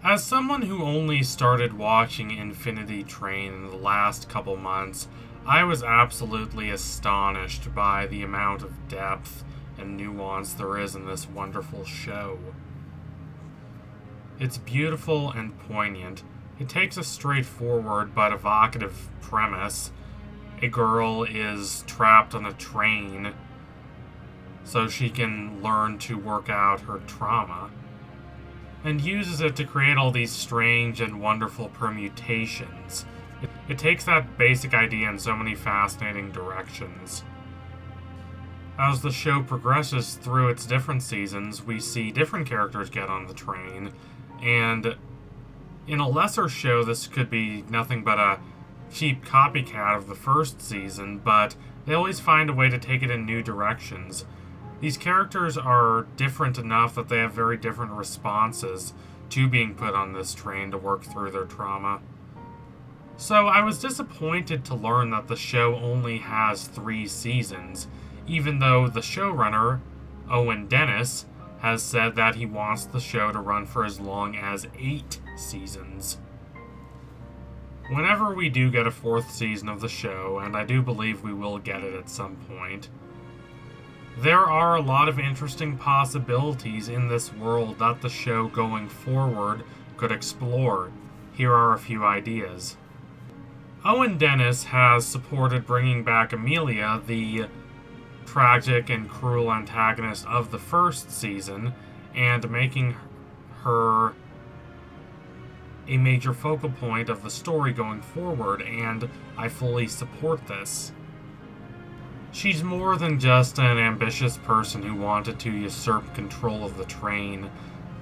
As someone who only started watching Infinity Train in the last couple months, I was absolutely astonished by the amount of depth and nuance there is in this wonderful show. It's beautiful and poignant. It takes a straightforward but evocative premise. A girl is trapped on a train so she can learn to work out her trauma, and uses it to create all these strange and wonderful permutations. It takes that basic idea in so many fascinating directions. As the show progresses through its different seasons, we see different characters get on the train, and in a lesser show, this could be nothing but a cheap copycat of the first season, but they always find a way to take it in new directions. These characters are different enough that they have very different responses to being put on this train to work through their trauma. So I was disappointed to learn that the show only has 3 seasons, even though the showrunner, Owen Dennis, has said that he wants the show to run for as long as 8 seasons. Whenever we do get a 4th season of the show, and I do believe we will get it at some point, there are a lot of interesting possibilities in this world that the show going forward could explore. Here are a few ideas. Owen Dennis has supported bringing back Amelia, the tragic and cruel antagonist of the first season, and making her a major focal point of the story going forward, and I fully support this. She's more than just an ambitious person who wanted to usurp control of the train.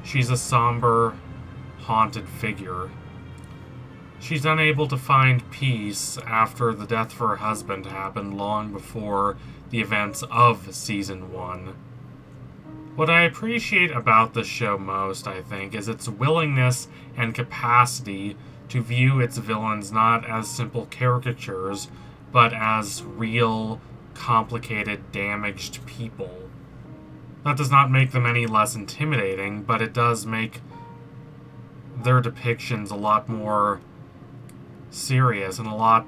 She's a somber, haunted figure. She's unable to find peace after the death of her husband happened long before the events of Season 1. What I appreciate about this show most, I think, is its willingness and capacity to view its villains not as simple caricatures, but as real, complicated, damaged people. That does not make them any less intimidating, but it does make their depictions a lot more serious and a lot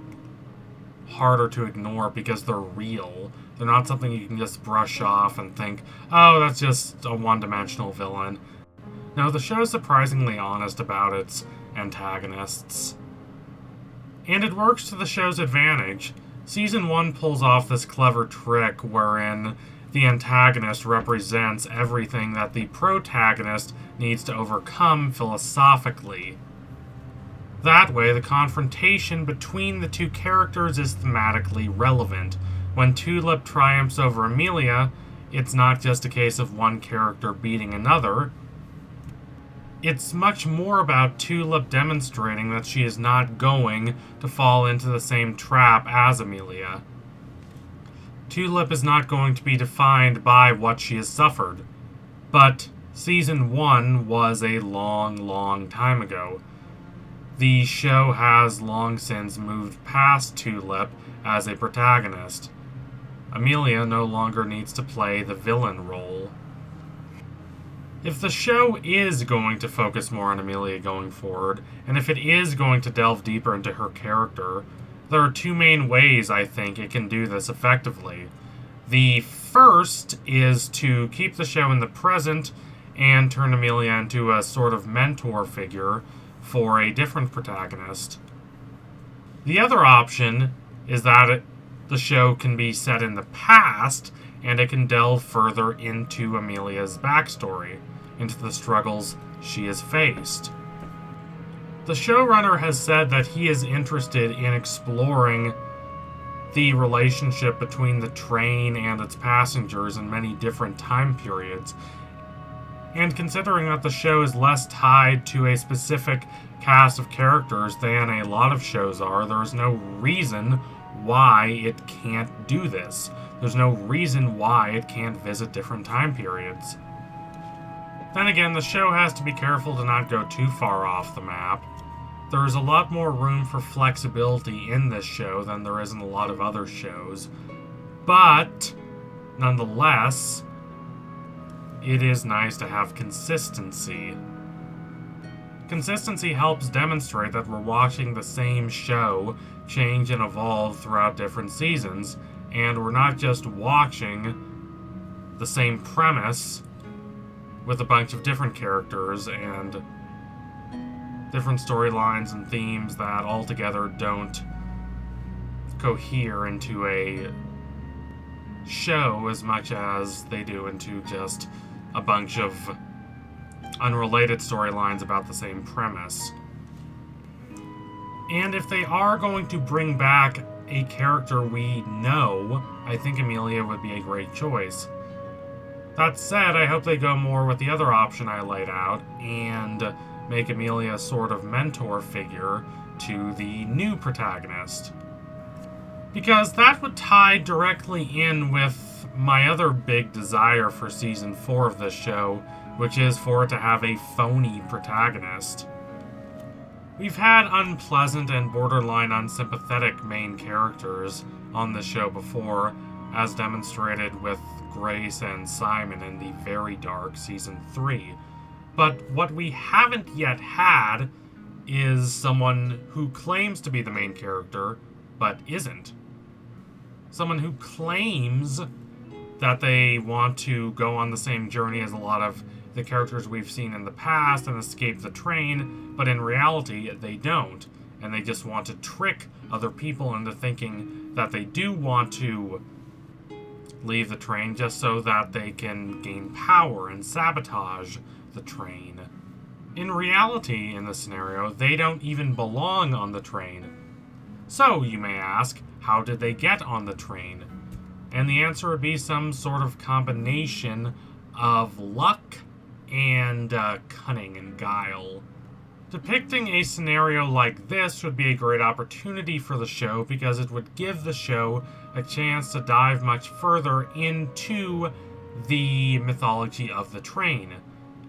harder to ignore because they're real. They're not something you can just brush off and think, oh, that's just a one-dimensional villain. No, the show is surprisingly honest about its antagonists. And it works to the show's advantage. Season 1 pulls off this clever trick wherein the antagonist represents everything that the protagonist needs to overcome philosophically. That way, the confrontation between the two characters is thematically relevant. When Tulip triumphs over Amelia, it's not just a case of one character beating another. It's much more about Tulip demonstrating that she is not going to fall into the same trap as Amelia. Tulip is not going to be defined by what she has suffered. But Season 1 was a long, long time ago. The show has long since moved past Tulip as a protagonist. Amelia no longer needs to play the villain role. If the show is going to focus more on Amelia going forward, and if it is going to delve deeper into her character, there are 2 main ways I think it can do this effectively. The first is to keep the show in the present and turn Amelia into a sort of mentor figure for a different protagonist. The other option is that the show can be set in the past, and it can delve further into Amelia's backstory, into the struggles she has faced. The showrunner has said that he is interested in exploring the relationship between the train and its passengers in many different time periods. And considering that the show is less tied to a specific cast of characters than a lot of shows are, there is no reason why it can't do this. There's no reason why it can't visit different time periods. Then again, the show has to be careful to not go too far off the map. There is a lot more room for flexibility in this show than there is in a lot of other shows. But, nonetheless, it is nice to have consistency. Consistency helps demonstrate that we're watching the same show change and evolve throughout different seasons, and we're not just watching the same premise with a bunch of different characters and different storylines and themes that altogether don't cohere into a show as much as they do into just a bunch of unrelated storylines about the same premise. And if they are going to bring back a character we know, I think Emilia would be a great choice. That said, I hope they go more with the other option I laid out and make Emilia a sort of mentor figure to the new protagonist. Because that would tie directly in with my other big desire for Season 4 of this show, which is for it to have a phony protagonist. We've had unpleasant and borderline unsympathetic main characters on this show before, as demonstrated with Grace and Simon in the very dark Season 3. But what we haven't yet had is someone who claims to be the main character, but isn't. Someone who claims that they want to go on the same journey as a lot of the characters we've seen in the past and escape the train, but in reality, they don't. And they just want to trick other people into thinking that they do want to leave the train just so that they can gain power and sabotage the train. In reality, in this scenario, they don't even belong on the train. So, you may ask, how did they get on the train? And the answer would be some sort of combination of luck and cunning and guile. Depicting a scenario like this would be a great opportunity for the show because it would give the show a chance to dive much further into the mythology of the train.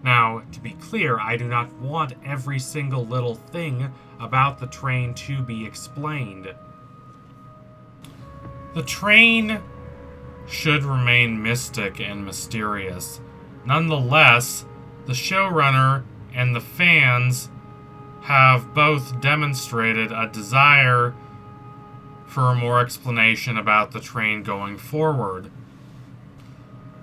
Now, to be clear, I do not want every single little thing about the train to be explained. The train should remain mystic and mysterious. Nonetheless, the showrunner and the fans have both demonstrated a desire for more explanation about the train going forward.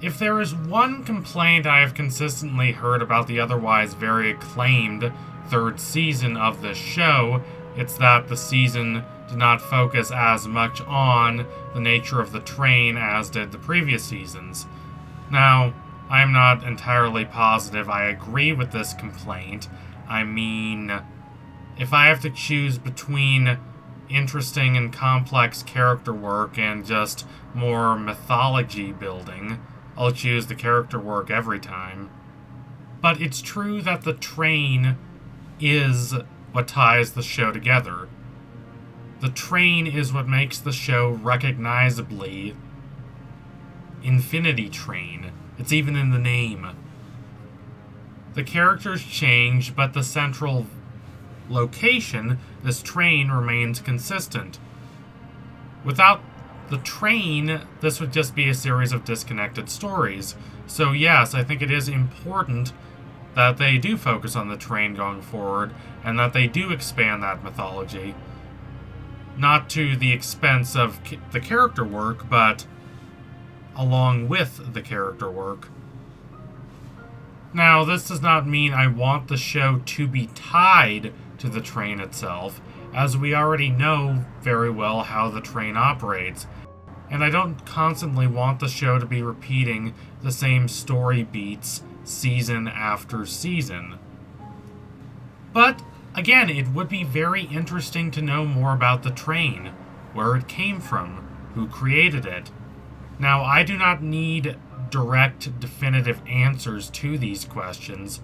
If there is one complaint I have consistently heard about the otherwise very acclaimed third season of this show, it's that the season did not focus as much on the nature of the train as did the previous seasons. Now, I'm not entirely positive I agree with this complaint. I mean, if I have to choose between interesting and complex character work and just more mythology building, I'll choose the character work every time. But it's true that the train is what ties the show together. The train is what makes the show recognizably Infinity Train. It's even in the name. The characters change, but the central location, this train, remains consistent. Without the train, this would just be a series of disconnected stories. So yes, I think it is important that they do focus on the train going forward, and that they do expand that mythology. Not to the expense of the character work, but along with the character work. Now, this does not mean I want the show to be tied to the train itself, as we already know very well how the train operates, and I don't constantly want the show to be repeating the same story beats season after season. But, again, it would be very interesting to know more about the train, where it came from, who created it. Now, I do not need direct, definitive answers to these questions,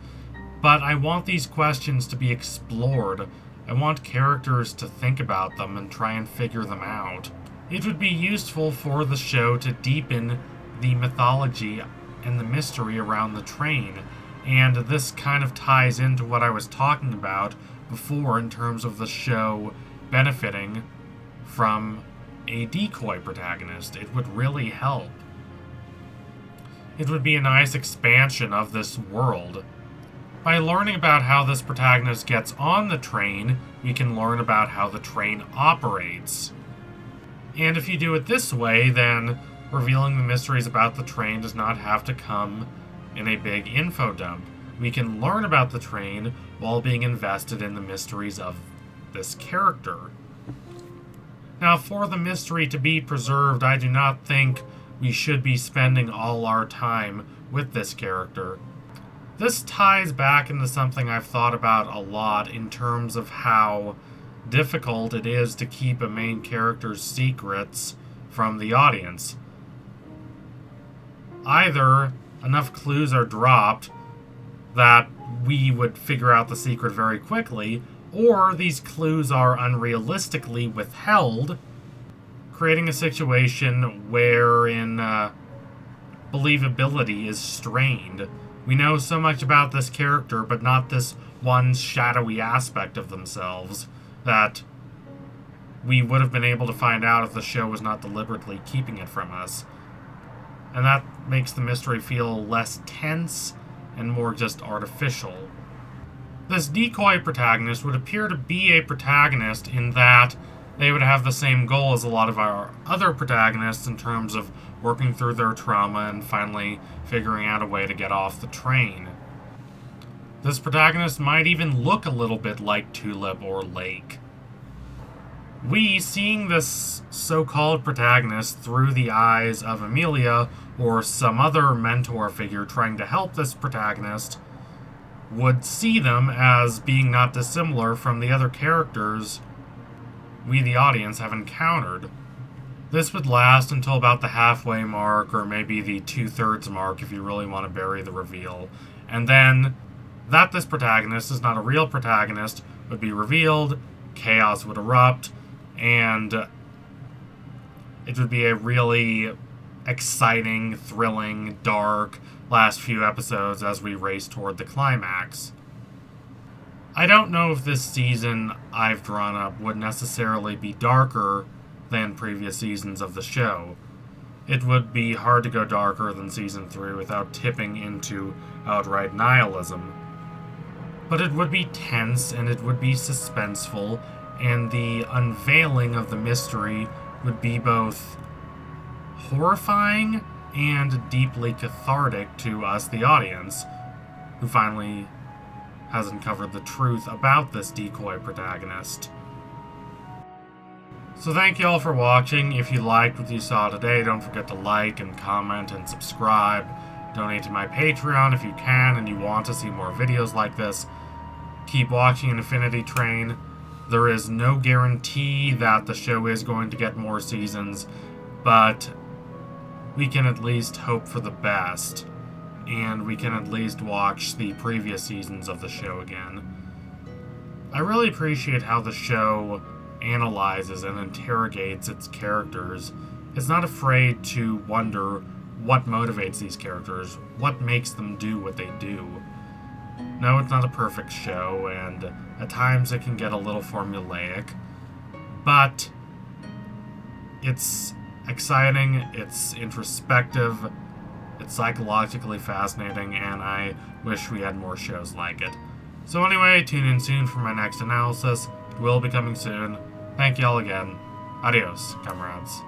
but I want these questions to be explored. I want characters to think about them and try and figure them out. It would be useful for the show to deepen the mythology and the mystery around the train, and this kind of ties into what I was talking about before in terms of the show benefiting from a decoy protagonist. It would really help. It would be a nice expansion of this world. By learning about how this protagonist gets on the train, we can learn about how the train operates. And if you do it this way, then revealing the mysteries about the train does not have to come in a big info dump. We can learn about the train while being invested in the mysteries of this character. Now, for the mystery to be preserved, I do not think we should be spending all our time with this character. This ties back into something I've thought about a lot in terms of how difficult it is to keep a main character's secrets from the audience. Either enough clues are dropped that we would figure out the secret very quickly, or these clues are unrealistically withheld, creating a situation wherein believability is strained. We know so much about this character, but not this one shadowy aspect of themselves that we would have been able to find out if the show was not deliberately keeping it from us. And that makes the mystery feel less tense and more just artificial. This decoy protagonist would appear to be a protagonist in that they would have the same goal as a lot of our other protagonists in terms of working through their trauma and finally figuring out a way to get off the train. This protagonist might even look a little bit like Tulip or Lake. We, seeing this so-called protagonist through the eyes of Amelia or some other mentor figure trying to help this protagonist, would see them as being not dissimilar from the other characters we, the audience, have encountered. This would last until about the halfway mark, or maybe the 2/3 mark if you really want to bury the reveal. And then, that this protagonist is not a real protagonist would be revealed, chaos would erupt, and it would be a really exciting, thrilling, dark last few episodes as we race toward the climax. I don't know if this season I've drawn up would necessarily be darker than previous seasons of the show. It would be hard to go darker than Season 3 without tipping into outright nihilism. But it would be tense, and it would be suspenseful, and the unveiling of the mystery would be both horrifying and deeply cathartic to us, the audience, who finally has uncovered the truth about this decoy protagonist. So thank you all for watching. If you liked what you saw today, don't forget to like and comment and subscribe. Donate to my Patreon if you can and you want to see more videos like this. Keep watching Infinity Train. There is no guarantee that the show is going to get more seasons, but we can at least hope for the best, and we can at least watch the previous seasons of the show again. I really appreciate how the show analyzes and interrogates its characters. It's not afraid to wonder what motivates these characters, what makes them do what they do. No, it's not a perfect show, and at times it can get a little formulaic, but it's exciting, it's introspective, it's psychologically fascinating, and I wish we had more shows like it. So anyway, tune in soon for my next analysis. It will be coming soon. Thank you all again. Adios, comrades.